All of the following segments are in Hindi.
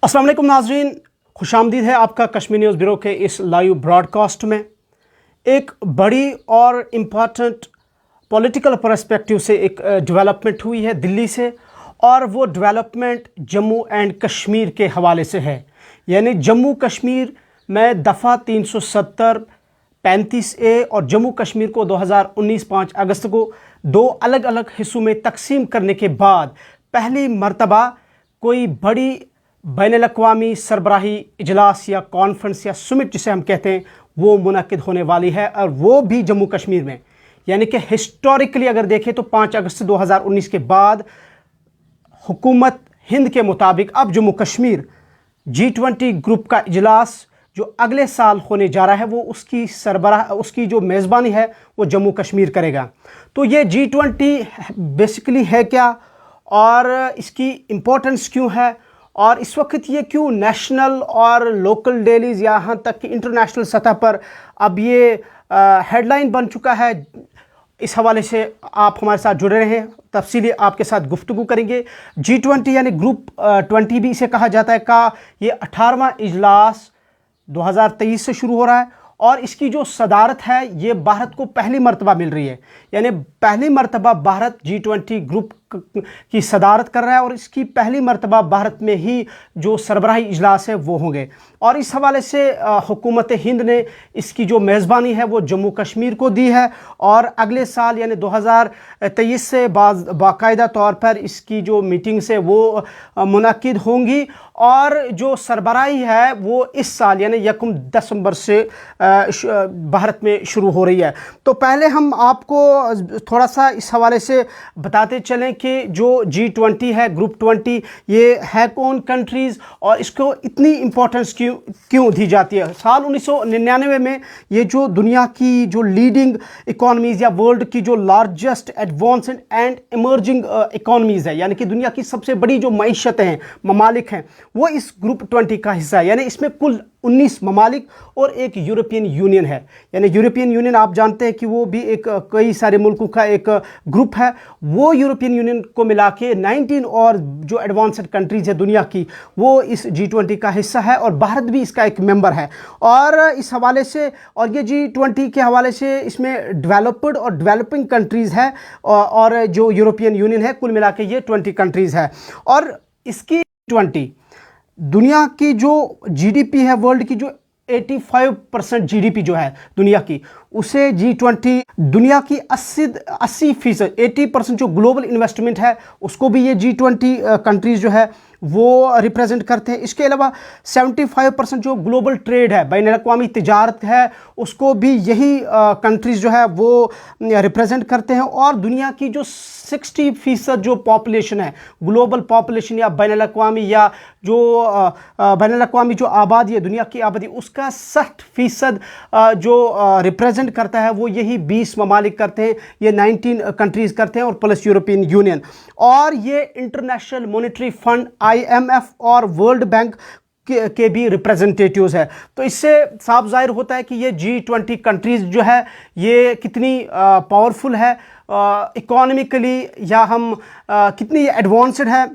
अस्सलाम वालेकुम नाज़रीन, खुशामदीद है आपका कश्मीर न्यूज़ ब्यूरो के इस लाइव ब्रॉडकास्ट में। एक बड़ी और इम्पॉर्टेंट पॉलिटिकल पर्सपेक्टिव से एक डेवलपमेंट हुई है दिल्ली से, और वो डेवलपमेंट जम्मू एंड कश्मीर के हवाले से है। यानी जम्मू कश्मीर में दफ़ा 370 35A और जम्मू कश्मीर को 2019 5 अगस्त को दो अलग अलग हिस्सों में तकसीम करने के बाद पहली मर्तबा कोई बड़ी बैनुल-अक़वामी सरबराही इजलास या कॉन्फ्रेंस या सुमिट जिसे हम कहते हैं वो मुनक़िद होने वाली है, और वो भी जम्मू कश्मीर में। यानी कि हिस्टोरिकली अगर देखें तो 5 अगस्त 2019 के बाद हुकूमत हिंद के मुताबिक अब जम्मू कश्मीर G20 ग्रुप का इजलास जो अगले साल होने जा रहा है वो उसकी जो मेज़बानी है वो जम्मू कश्मीर करेगा। तो ये G20 बेसिकली है क्या, और इसकी इम्पोर्टेंस क्यों है, और इस वक्त ये क्यों नेशनल और लोकल डेलीज़ यहाँ तक कि इंटरनेशनल सतह पर अब ये हेडलाइन बन चुका है, इस हवाले से आप हमारे साथ जुड़े रहें। तफसीली आपके साथ गुफ्तगू करेंगे। G20 यानी ग्रुप 20 भी इसे कहा जाता है का ये 18वां इजलास 2023 से शुरू हो रहा है, और इसकी जो सदारत है ये भारत को पहली मर्तबा मिल रही है। यानी पहली मर्तबा भारत G20 ग्रुप की सदारत कर रहा है, और इसकी पहली मर्तबा भारत में ही जो सरबराही इजलास है वो होंगे। और इस हवाले से हुकूमत हिंद ने इसकी जो मेज़बानी है वो जम्मू कश्मीर को दी है, और अगले साल यानी 2023 से बाकायदा तौर पर इसकी जो मीटिंग्स है वो मुनक़िद होंगी, और जो सरबराही है वो इस साल यानी 1 दिसंबर से भारत में शुरू हो रही है। तो पहले हम आपको थोड़ा सा इस हवाले से बताते चलें कि जो G20 है, ग्रुप 20, ये है कौन कंट्रीज़ और इसको इतनी इम्पोर्टेंस क्यों दी जाती है। साल 1999 में ये जो दुनिया की जो लीडिंग इकॉनमीज़ या वर्ल्ड की जो largest advanced and emerging economies है, यानी कि दुनिया की सबसे बड़ी जो मईशतें हैं, ममालिक हैं, वो इस ग्रुप 20 का हिस्सा है। यानी इसमें कुल 19 ममालिक और एक यूरोपियन यूनियन है। यानी यूरोपियन यूनियन आप जानते हैं कि वो भी एक कई सारे मुल्कों का एक ग्रुप है। वो यूरोपियन यूनियन को मिला के 19 और जो एडवांस्ड कंट्रीज़ है दुनिया की वो इस G20 का हिस्सा है, और भारत भी इसका एक मेंबर है। और इस हवाले से, और ये G20 के हवाले से इसमें डेवलप्ड और डेवलपिंग कंट्रीज़ है, और जो यूरोपियन यूनियन है, कुल मिला के ये 20 कंट्रीज़ है। और इसकी 20 दुनिया की जो GDP है, वर्ल्ड की जो 85% GDP जो है दुनिया की, उसे G20 दुनिया की 80% 80% जो ग्लोबल इन्वेस्टमेंट है उसको भी ये G20 कंट्रीज़ जो है वो रिप्रेजेंट करते हैं। इसके अलावा 75% जो ग्लोबल ट्रेड है, बैनुल-अक़वामी तिजारत है, उसको भी यही कंट्रीज़ जो है वो रिप्रेजेंट करते हैं। और दुनिया की जो 60% जो पॉपुलेशन है, ग्लोबल पॉपुलेशन या बैनुल-अक़वामी या जो बैनुल-अक़वामी जो आबादी है, दुनिया की आबादी, उसका 60% जो रिप्रेजेंट करता है वो यही 20 ममालिक करते हैं, ये 19 कंट्रीज़ करते हैं, और प्लस यूरोपियन यूनियन। और ये इंटरनेशनल मॉनेटरी फंड IMF और वर्ल्ड बैंक के भी रिप्रेजेंटेटिव्स है। तो इससे साफ जाहिर होता है कि ये G20 कंट्रीज़ जो है ये कितनी पावरफुल है इकोनॉमिकली, या हम कितनी एडवांस्ड है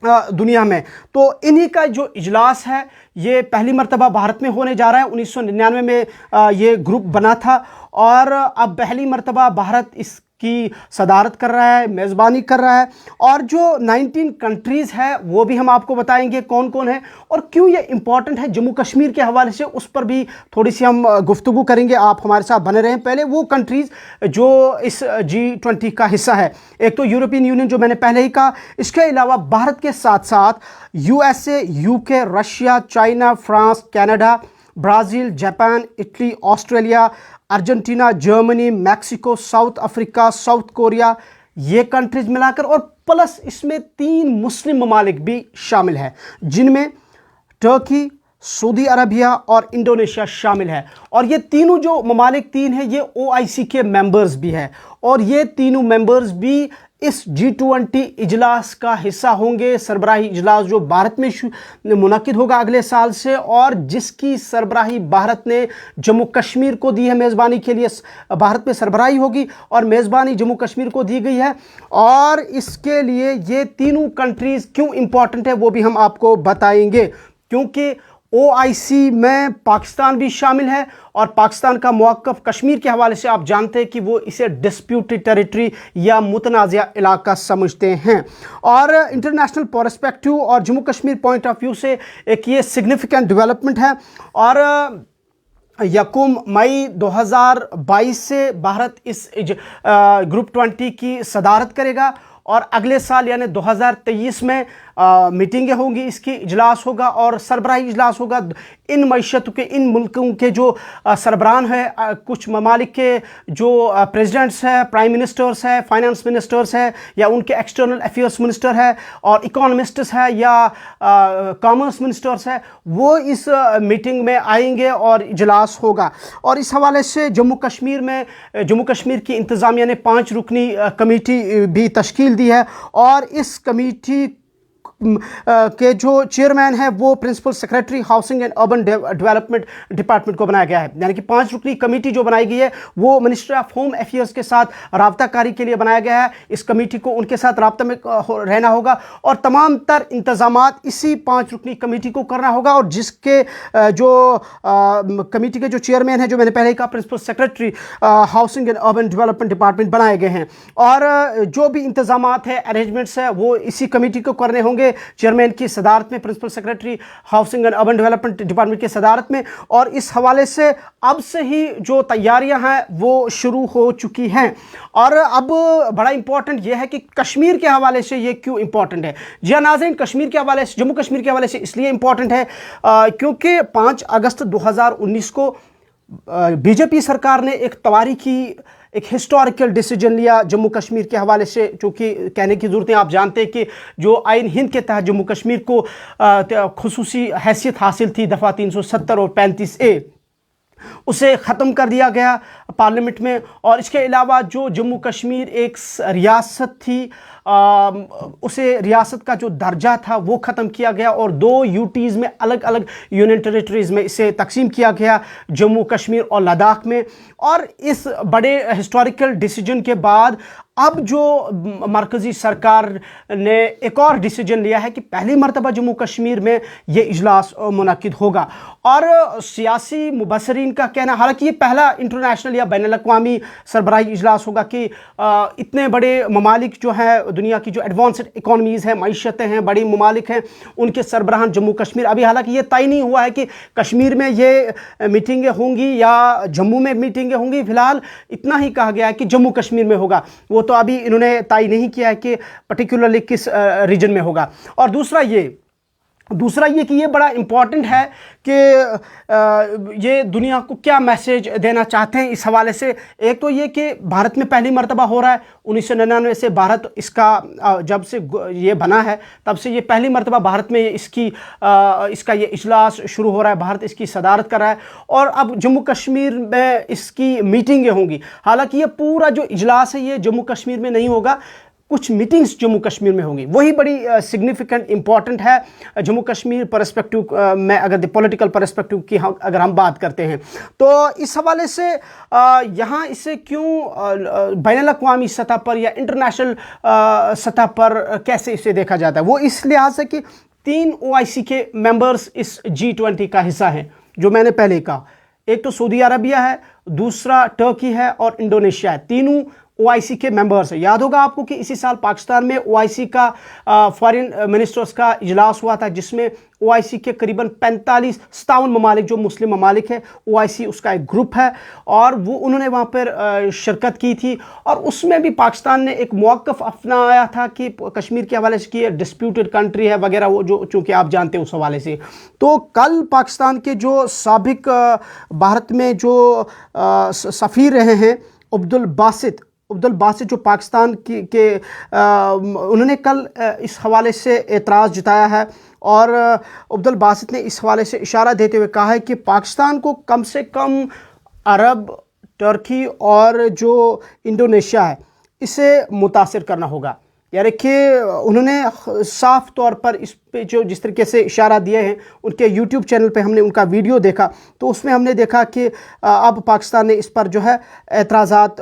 दुनिया में। तो इन्हीं का जो इजलास है ये पहली मर्तबा भारत में होने जा रहा है। 1999 में ये ग्रुप बना था, और अब पहली मर्तबा भारत इसकी सदारत कर रहा है, मेज़बानी कर रहा है। और जो 19 कंट्रीज़ है वो भी हम आपको बताएंगे कौन कौन है और क्यों ये इम्पॉर्टेंट है जम्मू कश्मीर के हवाले से, उस पर भी थोड़ी सी हम गुफ्तगू करेंगे। आप हमारे साथ बने रहें। पहले वो कंट्रीज़ जो इस G20 का हिस्सा है, एक तो यूरोपियन यूनियन जो मैंने पहले ही कहा, इसके अलावा भारत के साथ साथ USA, UK, Russia, China, France, Canada, Brazil, Japan, Italy, Australia, Argentina, Germany, Mexico, south Africa, south Korea, ये कंट्रीज मिलाकर, और प्लस इसमें 3 मुस्लिम ममालिक भी शामिल है, जिनमें टर्की, सऊदी अरबिया और इंडोनेशिया शामिल है। और ये तीनों जो ममालिक 3 हैं ये OIC के मेंबर्स भी हैं, और ये तीनों मेंबर्स भी इस G20 इजलास का हिस्सा होंगे। सरबराही इजलास जो भारत में मुनक्किद होगा अगले साल से, और जिसकी सरबराही भारत ने जम्मू कश्मीर को दी है मेज़बानी के लिए। भारत में सरबराही होगी और मेज़बानी जम्मू कश्मीर को दी गई है। और इसके लिए ये तीनों कंट्रीज़ क्यों इंपॉर्टेंट है वो भी हम आपको बताएंगे, क्योंकि OIC में पाकिस्तान भी शामिल है, और पाकिस्तान का मौक़िफ़ कश्मीर के हवाले से आप जानते हैं कि वो इसे डिस्प्यूटेड टेरिटरी या मुतनाज़ा इलाका समझते हैं। और इंटरनेशनल पर्सपेक्टिव और Jammu Kashmir point of view से एक ये सिग्निफिकेंट डेवलपमेंट है। और यकम मई 2022 से भारत इस ग्रुप 20 की सदारत करेगा, और अगले साल यानी 2023 में मीटिंगें होंगी, इसकी इजलास होगा और सरबराही इजलास होगा। इन मईशतों के, इन मुल्कों के जो सरबरान है, कुछ ममालिक के जो प्रेसिडेंट्स हैं, प्राइम मिनिस्टर्स हैं, फाइनेंस मिनिस्टर्स हैं, या उनके एक्सटर्नल अफेयर्स मिनिस्टर है, और इकोनॉमिस्ट्स है, या कॉमर्स मिनिस्टर्स है, वो इस मीटिंग में आएंगे और इजलास होगा। और इस हवाले से जम्मू कश्मीर की इंतज़ामिया ने 5 रुकनी कमेटी भी तश्कील दी है, और इस कमेटी के जो चेयरमैन है वो principal secretary housing and urban development department को बनाया गया है। यानी कि 5 रुकनी कमेटी जो बनाई गई है वो मिनिस्ट्री ऑफ होम अफेयर्स के साथ राब्ताकारी के लिए बनाया गया है। इस कमेटी को उनके साथ राब्ता में रहना होगा, और तमाम तर इंतजामात इसी 5 रुकनी कमेटी को करना होगा। और जिसके जो कमेटी के जो चेयरमैन है, जो मैंने पहले ही कहा, principal secretary housing and urban development department बनाए गए हैं। और जो भी इंतजामात है, अरेंजमेंट्स है, वो इसी कमेटी को करने होंगे, चेयरमैन की सदारत में, principal secretary housing and urban development department की सदारत में। और इस हवाले से अब से ही जो तैयारियां हैं वो शुरू हो चुकी हैं। और अब बड़ा इंपॉर्टेंट यह है कि कश्मीर के हवाले से ये क्यों इंपॉर्टेंट है। जी हाँ नाज़रीन, कश्मीर के हवाले से, जम्मू कश्मीर के हवाले से इसलिए इंपॉर्टेंट है क्योंकि 5 अगस्त 2019 को बीजेपी सरकार ने एक हिस्टोरिकल डिसीजन लिया जम्मू कश्मीर के हवाले से, चूँकि कहने की ज़रूरत है, आप जानते हैं कि जो आइन हिंद के तहत जम्मू कश्मीर को खुसूसी हैसियत हासिल थी दफ़ा 370 और 35A, उसे ख़त्म कर दिया गया पार्लियामेंट में। और इसके अलावा जो जम्मू कश्मीर एक रियासत थी, उसे रियासत का जो दर्जा था वो ख़त्म किया गया, और 2 यूटीज़ में, अलग अलग यूनियन टेरिटरीज़ में इसे तकसीम किया गया, जम्मू कश्मीर और लद्दाख में। और इस बड़े हिस्टोरिकल डिसीजन के बाद अब जो मरकज़ी सरकार ने एक और डिसीजन लिया है कि पहली मरतबा जम्मू कश्मीर में ये इजलास मुनक्किद होगा। और सियासी मुबसरीन का कहना, हालांकि ये पहला इंटरनेशनल या बैनुल अक़वामी सरबराही इजलास होगा कि इतने बड़े ममालिक जो हैं, दुनिया की जो एडवांस्ड इकॉनमीज़ हैं, मईशतें हैं, बड़ी ममालिक हैं, उनके सरबराहान जम्मू कश्मीर। अभी हालांकि ये तय नहीं हुआ है कि कश्मीर में ये मीटिंगें होंगी या जम्मू में मीटिंगें होंगी। फ़िलहाल इतना ही कहा गया है कि जम्मू कश्मीर में होगा, वो तो अभी इन्होंने तय नहीं किया है कि पर्टिकुलरली किस रीजन में होगा। और दूसरा ये कि ये बड़ा इम्पॉर्टेंट है कि ये दुनिया को क्या मैसेज देना चाहते हैं इस हवाले से। एक तो ये कि भारत में पहली मरतबा हो रहा है, 1999 से भारत इसका जब से ये बना है तब से ये पहली मरतबा भारत में इसका ये इजलास शुरू हो रहा है, भारत इसकी सदारत कर रहा है। और अब जम्मू कश्मीर में इसकी मीटिंगें होंगी। हालांकि ये पूरा जो इजलास है ये जम्मू कश्मीर में नहीं होगा, कुछ मीटिंग्स जम्मू कश्मीर में होंगी, वही बड़ी सिग्निफिकेंट इंपॉर्टेंट है जम्मू कश्मीर पर्सपेक्टिव में। अगर पॉलिटिकल पर्सपेक्टिव की अगर हम बात करते हैं तो इस हवाले से यहाँ इसे क्यों बैनुल अक़वामी सतह पर या इंटरनेशनल सतह पर कैसे इसे देखा जाता है, वो इस लिहाज से कि 3 OIC के मेंबर्स इस G20 का हिस्सा हैं, जो मैंने पहले कहा। एक तो सऊदी अरबिया है, दूसरा टर्की है और इंडोनेशिया है। तीनों OIC के मेंबर्स हैं। याद होगा आपको कि इसी साल पाकिस्तान में OIC का फॉरेन मिनिस्टर्स का इजलास हुआ था, जिसमें OIC के करीबन 57 ममालिक, जो मुस्लिम ममालिक है, OIC उसका एक ग्रुप है, और वो उन्होंने वहाँ पर शिरकत की थी। और उसमें भी पाकिस्तान ने एक मौक़िफ़ अपनाया था कि कश्मीर के हवाले से कि डिस्प्यूटेड कंट्री है वगैरह, वो जो चूँकि आप जानते हैं उस हवाले से। तो कल पाकिस्तान के जो साबिक भारत में जो सफ़ीर रहे हैं अब्दुल बासित जो पाकिस्तान उन्होंने कल इस हवाले से एतराज़ जताया है। और अब्दुल बासित ने इस हवाले से इशारा देते हुए कहा है कि पाकिस्तान को कम से कम अरब, टर्की और जो इंडोनेशिया है, इसे मुतासिर करना होगा। यानी कि उन्होंने साफ तौर पर इस पे जो जिस तरीके से इशारा दिए हैं, उनके यूट्यूब चैनल पे हमने उनका वीडियो देखा तो उसमें हमने देखा कि अब पाकिस्तान ने इस पर जो है एतराज़ात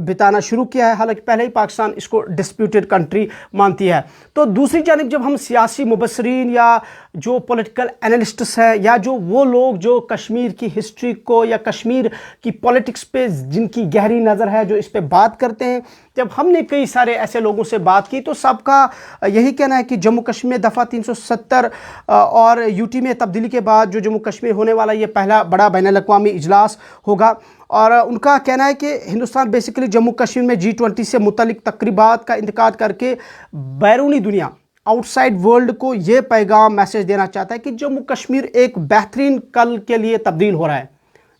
बिताना शुरू किया है। हालांकि पहले ही पाकिस्तान इसको डिस्प्यूटेड कंट्री मानती है। तो दूसरी जानिब जब हम सियासी मुबसरीन या जो पॉलिटिकल एनालिस्ट्स हैं या जो वो लोग जो कश्मीर की हिस्ट्री को या कश्मीर की पॉलिटिक्स पे जिनकी गहरी नज़र है, जो इस पे बात करते हैं, जब हमने कई सारे ऐसे लोगों से बात की तो सबका यही कहना है कि जम्मू कश्मीर में दफ़ा 370 और यूटी में तब्दीली के बाद जो जम्मू कश्मीर होने वाला ये पहला बड़ा बैनुल अक़वामी इजलास होगा। और उनका कहना है कि हिंदुस्तान बेसिकली जम्मू कश्मीर में G20 से मुतल्लिक तकरीबात का इनेकाद करके बैरूनी दुनिया, आउटसाइड वर्ल्ड को ये पैगाम मैसेज देना चाहता है कि जम्मू कश्मीर एक बेहतरीन कल के लिए तब्दील हो रहा है।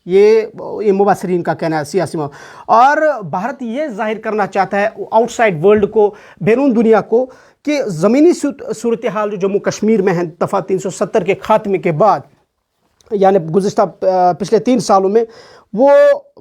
ये मुबसरीन का कहना है, सियासी और भारत ये जाहिर करना चाहता है आउटसाइड वर्ल्ड को, बैरून दुनिया को, कि ज़मीनी सूरत हाल जो जम्मू कश्मीर में है दफ़ा 370 के ख़ात्मे के बाद, यानी गुज़िश्ता पिछले 3 सालों में वो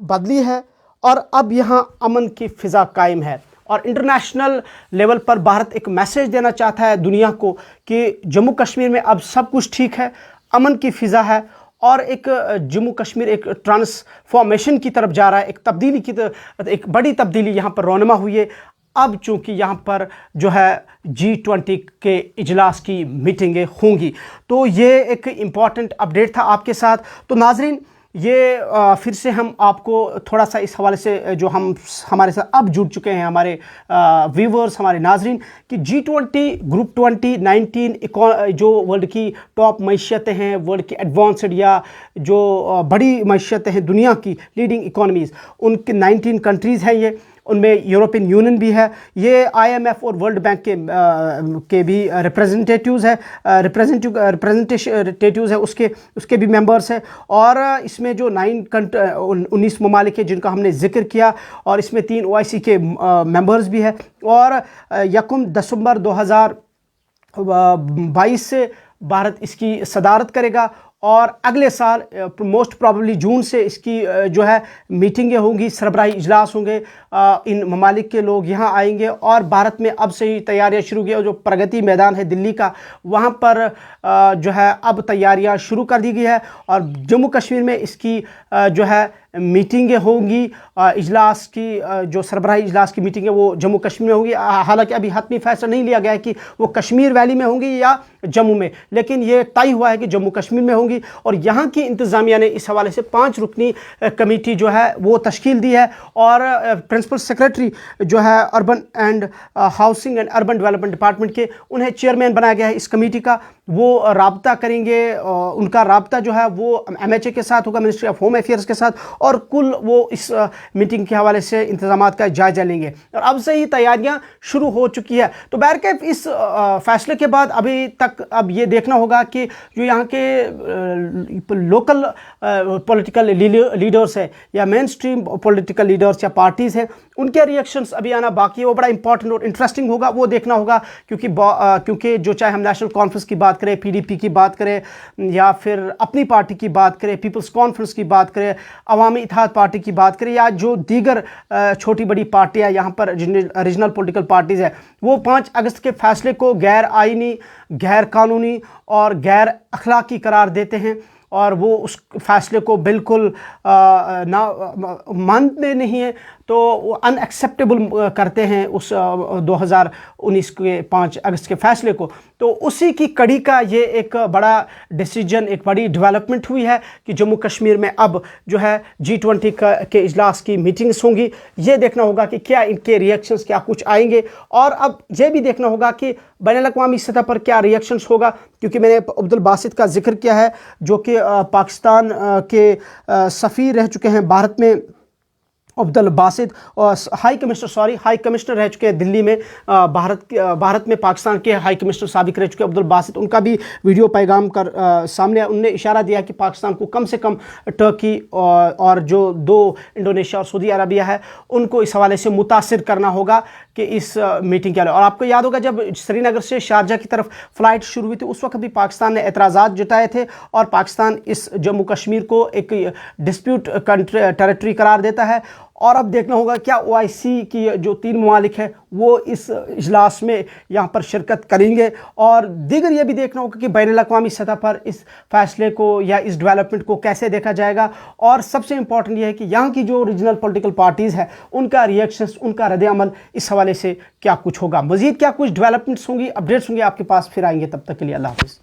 बदली है और अब यहाँ अमन की फ़िज़ा कायम है। और इंटरनेशनल लेवल पर भारत एक मैसेज देना चाहता है दुनिया को कि जम्मू कश्मीर में अब सब कुछ ठीक है, अमन की फ़िज़ा है और एक जम्मू कश्मीर एक ट्रांसफॉर्मेशन की तरफ जा रहा है, एक तब्दीली की तरफ, एक बड़ी तब्दीली यहाँ पर रौनमा हुई है। अब चूँकि यहाँ पर जो है G20 के इजलास की मीटिंगें होंगी, तो ये एक इम्पॉर्टेंट अपडेट था आपके साथ। तो नाजरीन, ये फिर से हम आपको थोड़ा सा इस हवाले से जो हमारे साथ अब जुड़ चुके हैं हमारे व्यूवर्स, हमारे नाजरीन, कि G20 ग्रुप 2019 जो वर्ल्ड की टॉप मईशतें हैं, वर्ल्ड की एडवांस्ड या जो बड़ी मईशतें हैं दुनिया की लीडिंग इकोनॉमीज़, उनके 19 कंट्रीज़ हैं ये, उनमें यूरोपियन यूनियन भी है, ये IMF और वर्ल्ड बैंक के भी रिप्रेजेंटेटिव्स है, रिप्रेजेंटेटिव्स है, उसके भी मेंबर्स हैं। और इसमें जो 19 ममालिक है जिनका हमने जिक्र किया, और इसमें 3 OIC के मेंबर्स भी है। और 1 दिसंबर 2022 से भारत इसकी सदारत करेगा और अगले साल मोस्ट प्रॉबली जून से इसकी जो है मीटिंगें होंगी, सरबराही इजलास होंगे, इन ममालिक के लोग यहाँ आएंगे और भारत में अब से ही तैयारियाँ शुरू की। और जो प्रगति मैदान है दिल्ली का, वहाँ पर जो है अब तैयारियाँ शुरू कर दी गई है और जम्मू कश्मीर में इसकी जो है मीटिंगें होंगी। इजलास की जो सरबराही इजलास की मीटिंगें वो जम्मू कश्मीर में होंगी। हालांकि अभी हतमी फैसला नहीं लिया गया है कि वो कश्मीर वैली में होंगी या जम्मू में, लेकिन ये तय हुआ है कि जम्मू कश्मीर में होंगी। और यहाँ की इंतज़ामिया ने इस हवाले से 5 रुकनी कमेटी जो है वो तश्कील दी है और प्रिंसिपल सेक्रेटरी जो है urban and housing and urban development department के, उन्हें चेयरमैन बनाया गया है इस कमेटी का। वो राब्ता करेंगे, उनका राब्ता जो है वो MHA के साथ होगा, मिनिस्ट्री ऑफ होम अफेयर्स के साथ, और कुल वो इस मीटिंग के हवाले से इंतजामात का जायजा लेंगे। और अब से ही तैयारियां शुरू हो चुकी है। तो बहरकैफ इस फैसले के बाद अभी तक अब ये देखना होगा कि जो यहाँ के लोकल पॉलिटिकल लीडर्स है या मेन स्ट्रीम पॉलिटिकल लीडर्स या पार्टीज़ हैं, उनके रिएक्शंस अभी आना बाकी है। वो बड़ा इंपॉर्टेंट और इंटरेस्टिंग होगा, वो देखना होगा, क्योंकि जो चाहे हम नेशनल कॉन्फ्रेंस की बात करें, PDP की बात करें, या फिर अपनी पार्टी की बात करें, पीपल्स कॉन्फ्रेंस की बात करें, अवामी इत्तेहाद पार्टी की बात करें, या जो दीगर छोटी बड़ी पार्टियां यहाँ पर रीजनल पॉलिटिकल पार्टीज़ है, वो 5 अगस्त के फैसले को गैर आइनी, गैर कानूनी और गैर अखलाकी करार देते हैं और वो उस फैसले को बिल्कुल मानते नहीं हैं, तो वो अनएक्सेप्टेबल करते हैं उस 2019 के 5 अगस्त के फैसले को। तो उसी की कड़ी का ये एक बड़ा डिसीजन, एक बड़ी डेवलपमेंट हुई है कि जम्मू कश्मीर में अब जो है G20 के इजलास की मीटिंग्स होंगी। ये देखना होगा कि क्या इनके रिएक्शंस क्या कुछ आएंगे, और अब ये भी देखना होगा कि बैनुल अक़वामी सतह पर क्या रिएक्शंस होगा, क्योंकि मैंने अब्दुल बासित का जिक्र किया है जो कि पाकिस्तान के सफ़ीर रह चुके हैं भारत में। अब्दुल बासित और हाई कमिश्नर रह चुके हैं दिल्ली में, भारत में पाकिस्तान के हाई कमिश्नर साबिक रह चुके अब्दुल बासित। उनका भी वीडियो पैगाम कर सामने उनने इशारा दिया कि पाकिस्तान को कम से कम टर्की और जो 2 इंडोनेशिया और सऊदी अरबिया है उनको इस हवाले से मुतासिर करना होगा कि इस मीटिंग के लिए। और आपको याद होगा जब श्रीनगर से शारजा की तरफ फ़्लाइट शुरू हुई थी, उस वक्त भी पाकिस्तान ने एतराज़ात जताए थे और पाकिस्तान इस जम्मू कश्मीर को एक डिस्प्यूट टेरिटरी करार देता है। और अब देखना होगा क्या ओआईसी की जो 3 ममालिक हैं वो इस इजलास में यहाँ पर शिरकत करेंगे, और दीगर ये भी देखना होगा कि बैनुल-अक़वामी सतह पर इस फैसले को या इस डेवलपमेंट को कैसे देखा जाएगा। और सबसे इम्पॉर्टेंट ये है कि यहाँ की जो रीजनल पॉलिटिकल पार्टीज़ है उनका रिएक्शंस, उनका रद्द-ए-अमल इस हवाले से क्या कुछ होगा। मज़ीद क्या कुछ डेवलपमेंट्स होंगी, अपडेट्स होंगे आपके पास, फिर आएंगे। तब तक के लिए अल्लाह हाफ़िज़।